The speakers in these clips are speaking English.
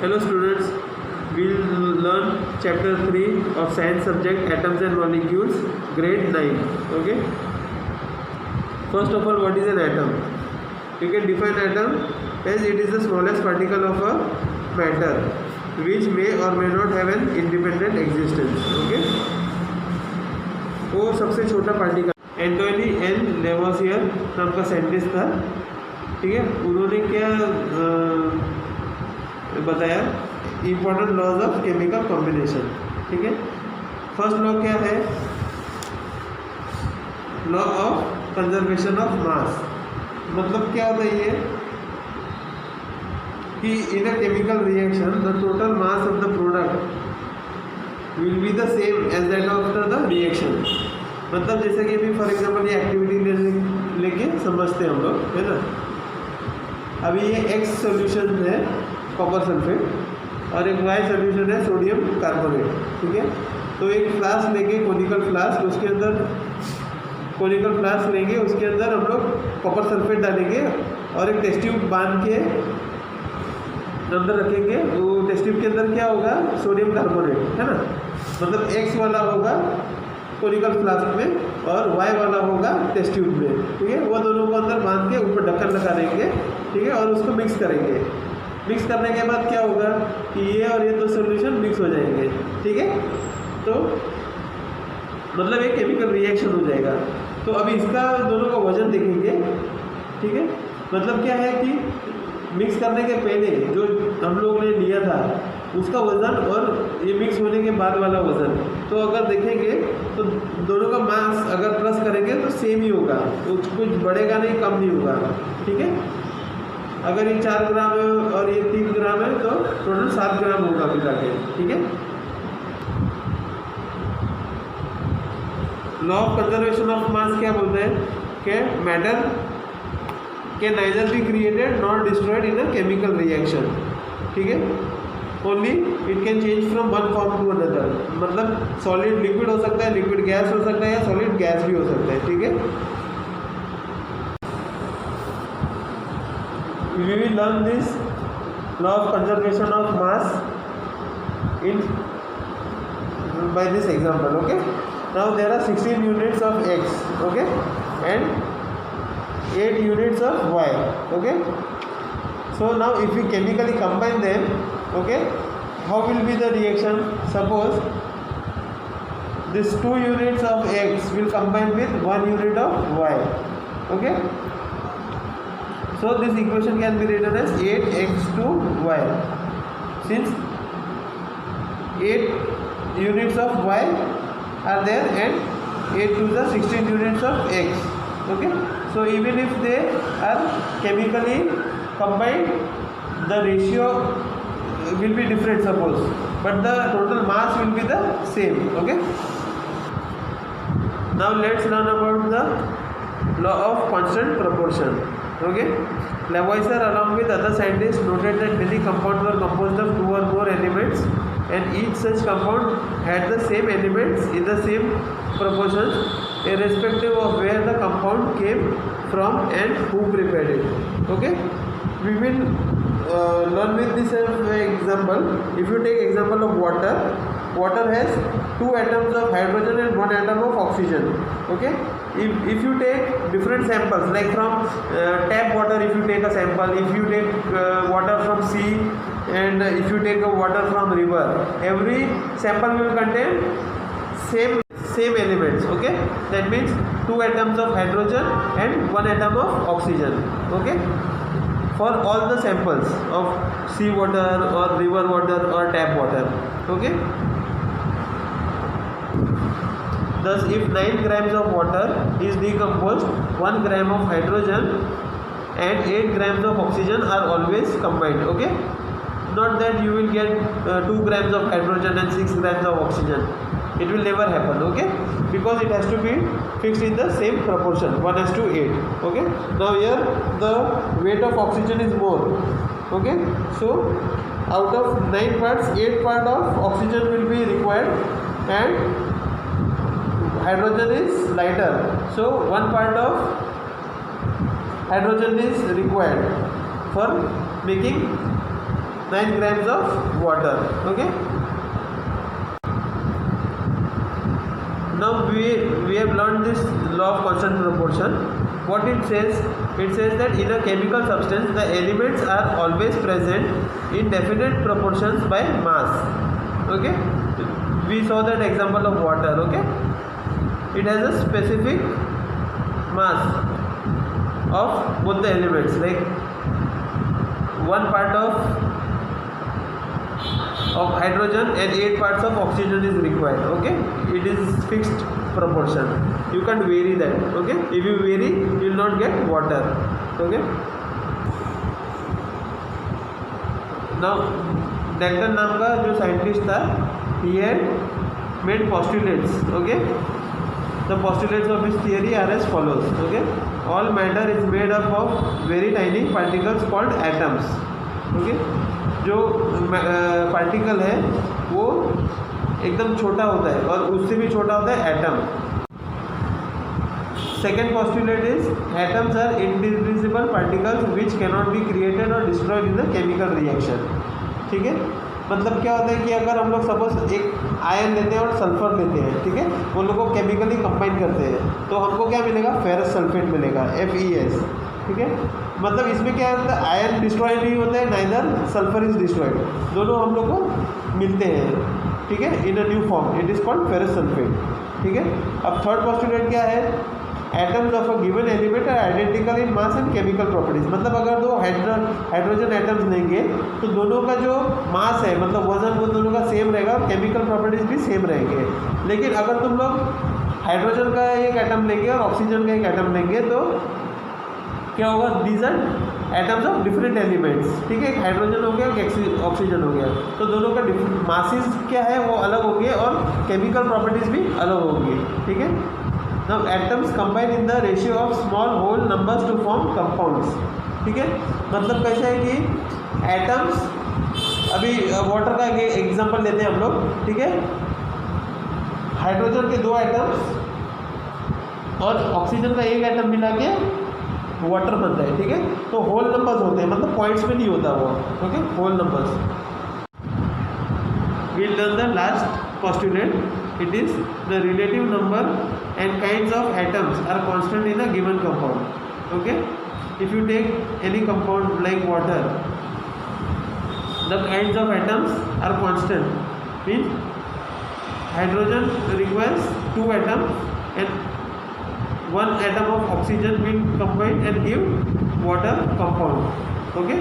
Hello students, we'll learn chapter 3 of science subject atoms and molecules, grade 9. Okay. First of all, what is an atom? You can define atom as it is the smallest particle of a matter which may or may not have an independent existence. Okay. वो सबसे छोटा particle Antony N Lavoisier नाम का scientist था. ठीक है. उन्होंने क्या बताया? Important laws of chemical combination. ठीक है. फर्स्ट लॉ क्या है? Law of conservation of mass. मतलब क्या होता है ये कि in a chemical reaction the total mass of the product will be the same as that after the reaction. मतलब जैसे कि अभी फॉर एग्जांपल ये एक्टिविटी लेके समझते हैं हम लोग, है ना. अभी ये एक्स सोल्यूशन है कॉपर सल्फेट और एक वाई सोल्यूशन है सोडियम कार्बोनेट. ठीक है. तो एक फ्लास्क लेंगे, कोनिकल फ्लास्क, उसके अंदर कोनिकल फ्लास्क लेंगे, उसके अंदर हम लोग कॉपर सल्फेट डालेंगे और एक टेस्ट ट्यूब बांध के अंदर रखेंगे. वो टेस्ट ट्यूब के अंदर क्या होगा? सोडियम कार्बोनेट, है ना. मतलब एक्स वाला होगा कोनिकल फ्लास्क में और वाई वाला होगा टेस्ट ट्यूब में. ठीक है. वो दोनों को अंदर बांध के ऊपर ढक्कन लगा देंगे. ठीक है. और उसको मिक्स करेंगे. मिक्स करने के बाद क्या होगा कि ये और ये दो सोल्यूशन मिक्स हो जाएंगे. ठीक है. तो मतलब एक केमिकल रिएक्शन हो जाएगा. तो अभी इसका दोनों का वजन देखेंगे. ठीक है. मतलब क्या है कि मिक्स करने के पहले जो हम लोग ने लिया था उसका वज़न और ये मिक्स होने के बाद वाला वज़न, तो अगर देखेंगे तो दोनों का मास अगर प्लस करेंगे तो सेम ही होगा. तो कुछ बढ़ेगा नहीं, कम नहीं होगा. ठीक है. अगर ये 4 ग्राम है और ये 3 ग्राम है तो टोटल 7 ग्राम होगा मिला के. ठीक है. लॉ ऑफ कंजर्वेशन ऑफ मास क्या बोलते हैं कि matter can neither be created nor destroyed in a chemical reaction. ठीक है. only it can change from one form to another. मतलब सॉलिड लिक्विड हो सकता है, लिक्विड गैस हो सकता है या सॉलिड गैस भी हो सकता है. ठीक है. we will learn this law of conservation of mass in by this example. Okay. now there are 16 units of x, okay, and 8 units of y. Okay. so now if we chemically combine them, okay, how will be the reaction? Suppose this 2 units of x will combine with 1 unit of y. Okay. so this equation can be written as 8x2y. since 8 units of y are there and 8 to the 16 units of x. Okay. so even if they are chemically combined, the ratio will be different suppose, but the total mass will be the same. Okay. now let's learn about the law of constant proportion. Okay. Lavoisier along with other scientists noted that many compounds were composed of 2 or more elements and each such compound had the same elements in the same proportions irrespective of where the compound came from and who prepared it. Okay. we will learn with this example. if you take example of water, water has 2 atoms of hydrogen and 1 atom of oxygen. Okay. if you take different samples, like from tap water, if you take a sample, if you take water from sea, and if you take a water from river, every sample will contain same elements. Okay. that means 2 atoms of hydrogen and 1 atom of oxygen. Okay. for all the samples of sea water or river water or tap water. Okay. thus if 9 grams of water is decomposed, 1 gram of hydrogen and 8 grams of oxygen are always combined. Okay. not that you will get 2 grams of hydrogen and 6 grams of oxygen. it will never happen. Okay. because it has to be fixed in the same proportion, 1:8. Okay. now here the weight of oxygen is more. Okay. so out of 9 parts, 8 part of oxygen will be required and hydrogen is lighter, so 1 part of hydrogen is required for making 9 grams of water. Okay. Now we have learned this law of constant proportion. What it says that in a chemical substance the elements are always present in definite proportions by mass. Okay, we saw that example of water. Okay, it has a specific mass of both the elements, like 1 part of hydrogen and 8 parts of oxygen is required. Okay, it is fixed proportion, you can't vary that. Okay, if you vary you will not get water. Okay, now Dalton नाम का जो scientist था, he had made postulates. Okay, the postulates of his theory are as follows. Okay, all matter is made up of very tiny particles called atoms. Okay, जो particle है वो एकदम छोटा होता है और उससे भी छोटा होता है atom. Second postulate is atoms are indivisible particles which cannot be created और destroyed in the chemical reaction. ठीक है, मतलब क्या होता है कि अगर हम लोग सपोज एक आयन लेते हैं और सल्फर लेते हैं, ठीक है, वो लोग को केमिकली कंबाइन करते हैं तो हमको क्या मिलेगा, फेरस सल्फेट मिलेगा, FeS. ठीक है, मतलब इसमें क्या होता है, आयन डिस्ट्रॉय नहीं होता है, नाइदर सल्फर इज डिस्ट्रॉयड, दोनों हम लोग को मिलते हैं. ठीक है, in a new form, it is called ferrous sulphate. ठीक है, अब थर्ड पोस्टुलेट क्या है, atoms of a given element are identical in mass and chemical properties. मतलब अगर दो हाइड्रोजन एटम्स लेंगे तो दोनों का जो मास है, मतलब वजन, वो दोनों का सेम रहेगा और केमिकल प्रॉपर्टीज भी सेम रहेंगे. लेकिन अगर तुम लोग हाइड्रोजन का एक एटम लेंगे और ऑक्सीजन का एक एटम लेंगे तो क्या होगा, these are atoms of different elements. ठीक है, एक हाइड्रोजन हो गया, एक ऑक्सीजन हो गया, तो दोनों का मासेस क्या है वो अलग होंगे और केमिकल प्रॉपर्टीज भी अलग होंगी. ठीक है, now atoms combine in the ratio of small whole numbers to form compounds. ठीक है, मतलब कैसा है कि एटम्स, अभी वाटर का एग्जांपल लेते हैं हम लोग. ठीक है, हाइड्रोजन के 2 एटम्स और ऑक्सीजन का एक एटम मिला के वाटर बनता है. ठीक है, तो होल नंबर्स होते हैं, मतलब पॉइंट्स में नहीं होता वो. Okay, whole numbers. we'll learn the last postulate. It is the relative number and kinds of atoms are constant in a given compound. Okay, if you take any compound like water, the kinds of atoms are constant. Means hydrogen requires 2 atoms and 1 atom of oxygen will combine and give water compound. Okay,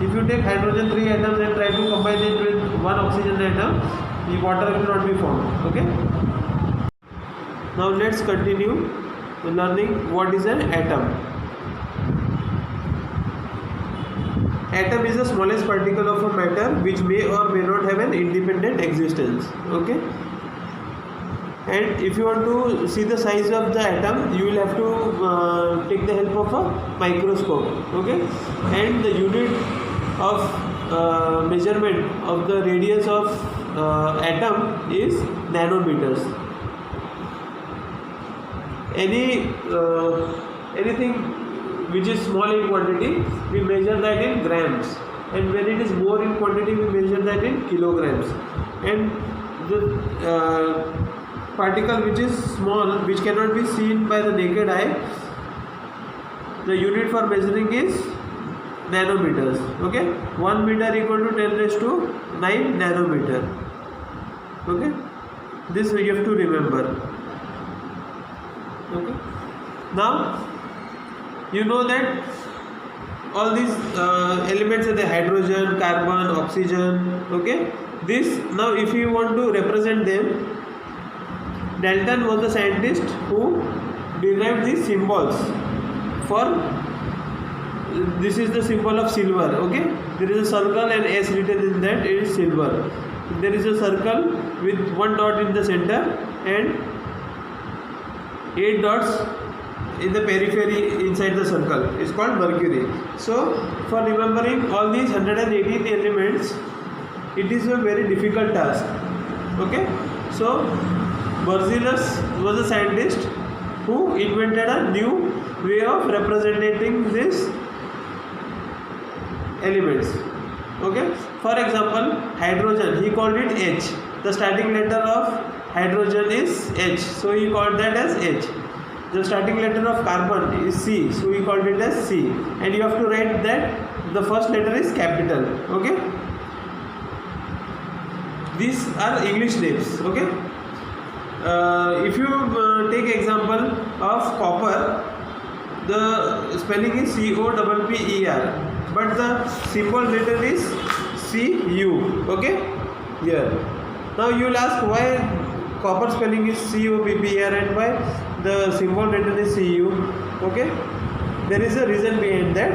if you take hydrogen 3 atoms and try to combine it with 1 oxygen atom, the water will not be formed. Okay, now let's continue learning what is an atom. Atom is the smallest particle of a matter which may or may not have an independent existence. Okay, and if you want to see the size of the atom, you will have to take the help of a microscope. Okay, and the unit of measurement of the radius of atom is nanometers. Anything which is small in quantity, we measure that in grams, and when it is more in quantity, we measure that in kilograms. And the particle which is small, which cannot be seen by the naked eye, the unit for measuring is nanometers. Okay, 1 meter equal to 10 raised to 9 nanometer. Okay, this you have to remember. Okay, now you know that all these elements are the hydrogen, carbon, oxygen. Okay, this, now if you want to represent them, Dalton was the scientist who derived these symbols for. This is the symbol of silver. Okay, there is a circle and S written in that, it is silver. There is a circle with 1 dot in the center and 8 dots in the periphery inside the circle. It's called mercury. So for remembering all these 118 elements, it is a very difficult task. Okay, so Berzelius was a scientist who invented a new way of representing these elements. Okay, for example, hydrogen, he called it H. The starting letter of hydrogen is H, so he called that as H. The starting letter of carbon is C, so he called it as C. And you have to write that the first letter is capital. Okay, these are English names. Okay, if you take example of copper, the spelling is COPPER, but the symbol written is CU. Okay, here. Now you will ask why copper spelling is COPPER and why the symbol written is CU. Okay, there is a reason behind that.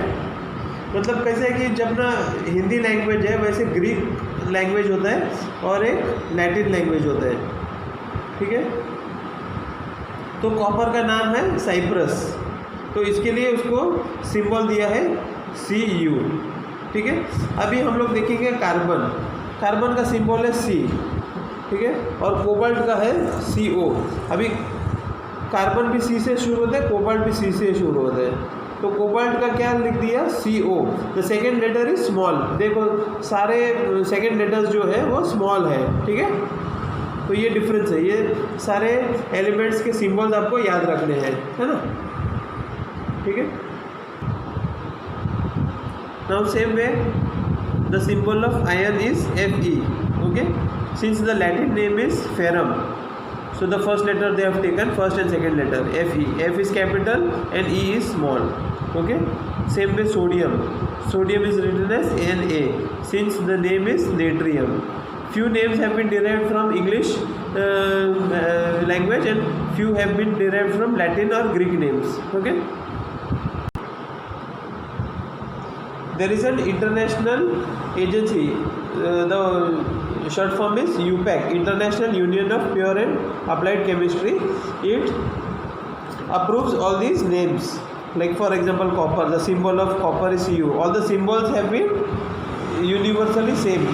मतलब कैसे है कि जब ना Hindi language है वैसे Greek language होता है और एक लैटिन लैंग्वेज होता है. ठीक है, तो कॉपर का नाम है साइप्रस, तो इसके लिए उसको सिंबल दिया है CU. ठीक है, अभी हम लोग देखेंगे कार्बन. कार्बन का सिंबल है C. ठीक है, और कोबाल्ट का है CO. अभी कार्बन भी C से शुरू होता है, कोबाल्ट भी C से शुरू होता है, तो कोबाल्ट का क्या लिख दिया CO. The second letter is small. देखो सारे सेकेंड लेटर्स जो है वो स्मॉल है. ठीक है, तो ये डिफरेंस है. ये सारे एलिमेंट्स के सिंबल्स आपको याद रखने हैं, है ना. ठीक है, now same way the symbol of ion is Fe. Okay, since the Latin name is ferrum, so the first letter they have taken first and second letter Fe. F is capital and E is small. Okay, same way sodium. Sodium is written as Na since the name is natrium. Few names have been derived from English language and few have been derived from Latin or Greek names. Okay, there is an international agency, the short form is UPAC, International Union of Pure and Applied Chemistry. It approves all these names. Like for example copper, the symbol of copper is Cu. All the symbols have been universally same.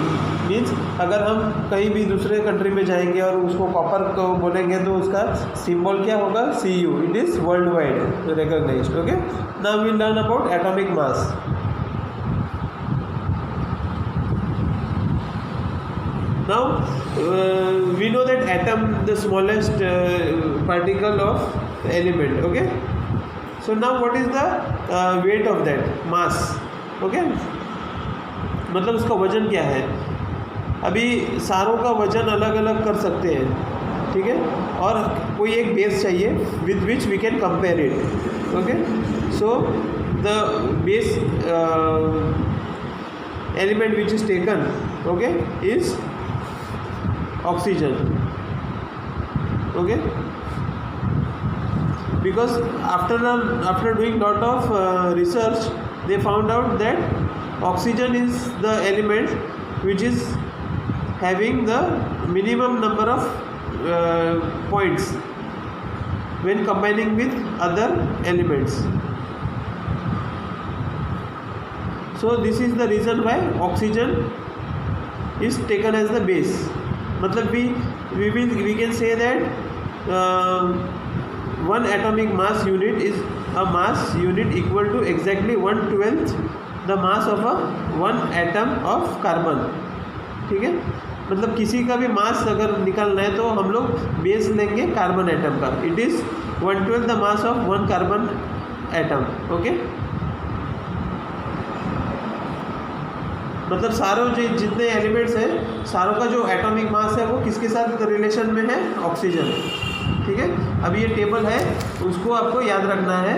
Means अगर हम कहीं भी दूसरे country में जाएंगे और उसको copper को बोलेंगे तो उसका सिंबल क्या होगा Cu. It is world wide recognized. Okay, now we learn about atomic mass. Now we know that atom, the smallest particle of element. Okay, so now what is the weight of that mass? Okay, मतलब उसका वजन क्या है. अभी सारों का वजन अलग अलग कर सकते हैं. ठीक है, और कोई एक बेस चाहिए with which we can compare it. Okay, so the base element which is taken, okay, is oxygen. Okay, because after doing lot of research they found out that oxygen is the element which is having the minimum number of points when combining with other elements. So this is the reason why oxygen is taken as the base. मतलब we can say that one atomic mass unit is a mass unit equal to exactly 1/12 the mass of a one atom of carbon. ठीक है, मतलब किसी का भी मास अगर निकालना है तो हम लोग बेस लेंगे कार्बन एटम का. It is 1/12 the mass of one carbon atom. Okay, मतलब सारों जो जितने एलिमेंट्स हैं सारों का जो एटॉमिक मास है वो किसके साथ रिलेशन में है, ऑक्सीजन. ठीक है, अब ये टेबल है उसको आपको याद रखना है.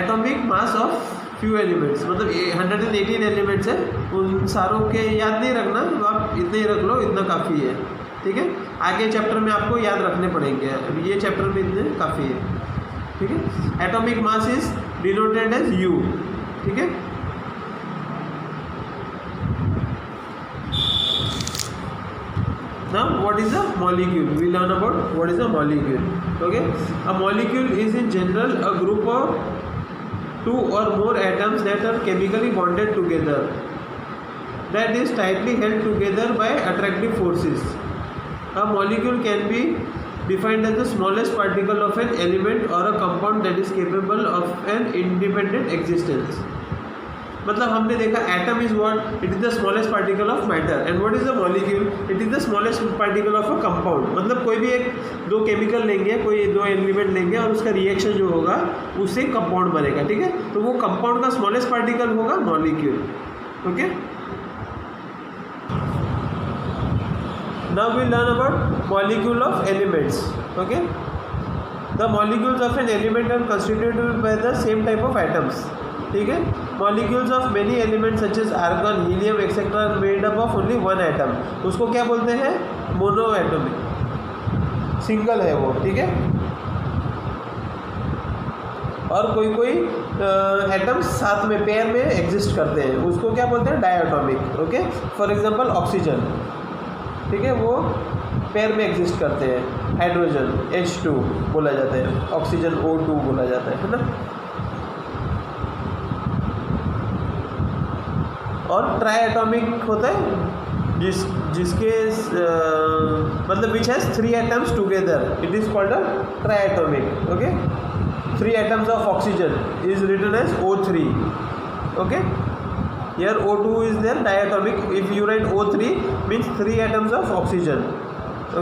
Atomic mass of few elements, मतलब 118 एलिमेंट्स है, उन सारों के याद नहीं रखना, तो आप इतने ही रख लो, इतना काफ़ी है. ठीक है, आगे चैप्टर में आपको याद रखने पड़ेंगे, अब ये चैप्टर में इतने काफ़ी है. ठीक है, atomic mass is denoted as U. ठीक है, now what is a molecule? We learn about what is a molecule. Okay, a molecule is in general a group of two or more atoms that are chemically bonded together, that is tightly held together by attractive forces. A molecule can be defined as the smallest particle of an element or a compound that is capable of an independent existence. मतलब हमने देखा atom is what, it is the smallest particle of matter, and what is the molecule, it is the smallest particle of a compound. मतलब कोई भी एक दो chemical लेंगे, कोई दो एलिमेंट लेंगे और उसका रिएक्शन जो होगा उससे कंपाउंड बनेगा, ठीक है। तो वो कंपाउंड का स्मॉलेस्ट पार्टिकल होगा molecule, okay. Now we learn about molecule of elements, okay. The molecules of an element are constituted by the same type of atoms, ठीक है। Molecules of many elements such as argon, helium etc. are made up of only one atom, उसको क्या बोलते हैं, monoatomic, single है वो, ठीक है। और कोई कोई एटम्स साथ में पेयर में एग्जिस्ट करते हैं, उसको क्या बोलते हैं, diatomic, okay. For example oxygen, ठीक है, वो पेयर में एग्जिस्ट करते हैं। हाइड्रोजन H2 बोला जाता है, ऑक्सीजन O2 बोला जाता है ना। और ट्राइएटॉमिक होता है जिसके मतलब which has 3 atoms together, it is called a triatomic, okay. 3 atoms of oxygen is written as O3, okay. Here O2 is there, diatomic. If you write O3 means 3 atoms of oxygen,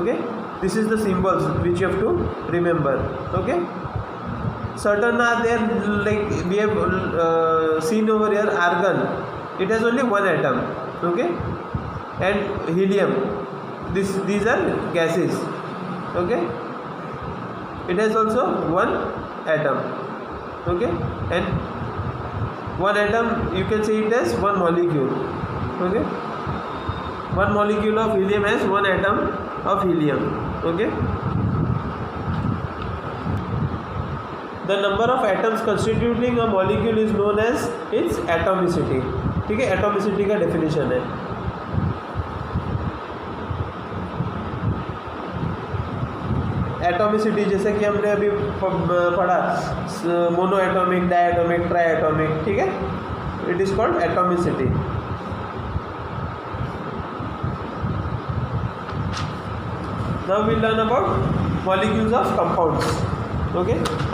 okay. This is the symbols which you have to remember, okay. Certain are there, like we have seen over here, argon, it has only one atom, okay. And helium, these are gases, okay. It has also one atom, okay. And one atom, you can say it as one molecule, okay. One molecule of helium has one atom of helium, okay. The number of atoms constituting a molecule is known as its atomicity, ठीक है। Atomicity का definition है, atomicity जैसे कि हमने अभी पढ़ा, mono atomic, diatomic, triatomic, ठीक है। It is called atomicity. Now we learn about molecules of compounds, okay.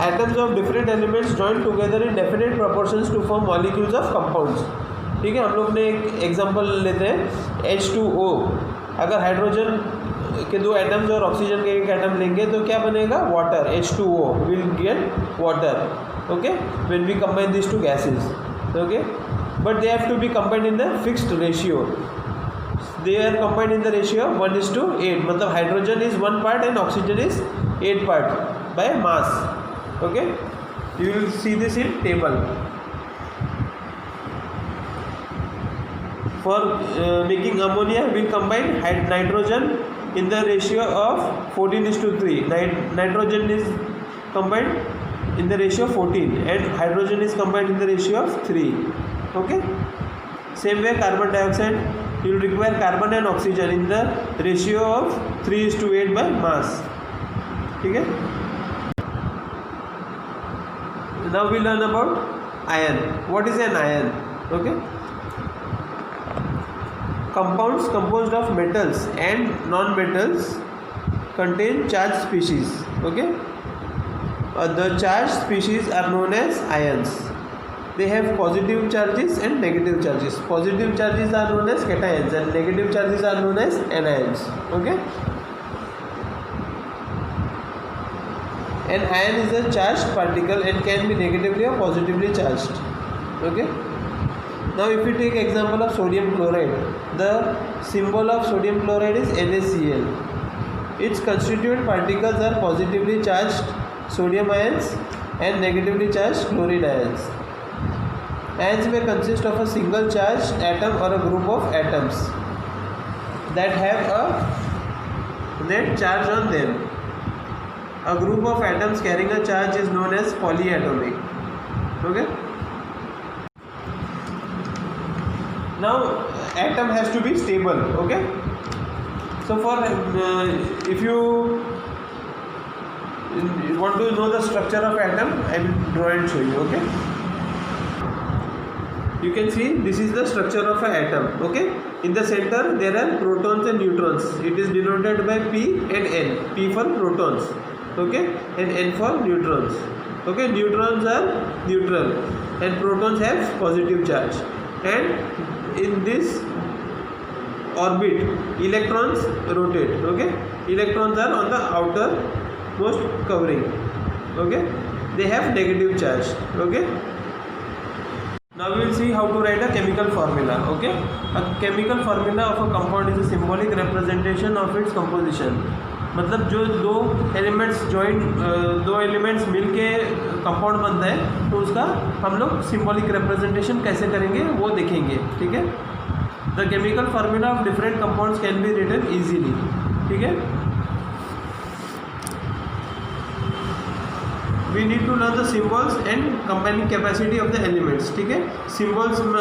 Atoms of different elements join together in definite proportions to form molecules of compounds, ठीक है। हम लोग ने एक एग्जांपल लेते हैं H2O। अगर हाइड्रोजन के 2 एटम्स और ऑक्सीजन के 1 एटम लेंगे तो क्या बनेगा, water, H2O will get water, okay, when we combine this two gases, okay. But they have to be combined in the fixed ratio, they are combined in the ratio 1:8, मतलब hydrogen is 1 part and oxygen is 8 part by mass, okay. You will see this in table. For making ammonia, we combine nitrogen in the ratio of 14:3. Nitrogen is combined in the ratio of 14 and hydrogen is combined in the ratio of 3, okay. Same way carbon dioxide, you will require carbon and oxygen in the ratio of 3:8 by mass, ठीक है। Now we learn about ion. What is an ion, okay. Compounds composed of metals and non-metals contain charged species, okay. The charged species are known as ions. They have positive charges and negative charges. Positive charges are known as cations and negative charges are known as anions, okay. An ion is a charged particle and can be negatively or positively charged, okay. Now if we take example of sodium chloride, the symbol of sodium chloride is NaCl. Its constituent particles are positively charged sodium ions and negatively charged chlorine ions. Ions may consist of a single charged atom or a group of atoms that have a net charge on them. A group of atoms carrying a charge is known as polyatomic, okay. Now atom has to be stable, okay. So for if you want to know the structure of atom, I will draw and show you, okay. You can see this is the structure of an atom, okay. In the center there are protons and neutrons. It is denoted by P and N. P for protons, okay, and N for neutrons, okay. Neutrons are neutral and protons have positive charge. and in this orbit electrons rotate. Okay, electrons are on the outermost covering. Okay, they have negative charge. Okay, now we will see how to write a chemical formula. Okay, a chemical formula of a compound is a symbolic representation of its composition. मतलब जो दो elements मिलके compound बनता है तो उसका हम लोग सिंबॉलिक रिप्रेजेंटेशन कैसे करेंगे वो देखेंगे. ठीक है, the chemical formula of different compounds can be written easily. ठीक है, we need to learn the symbols and combining capacity of the elements. ठीक है, सिंबल्स में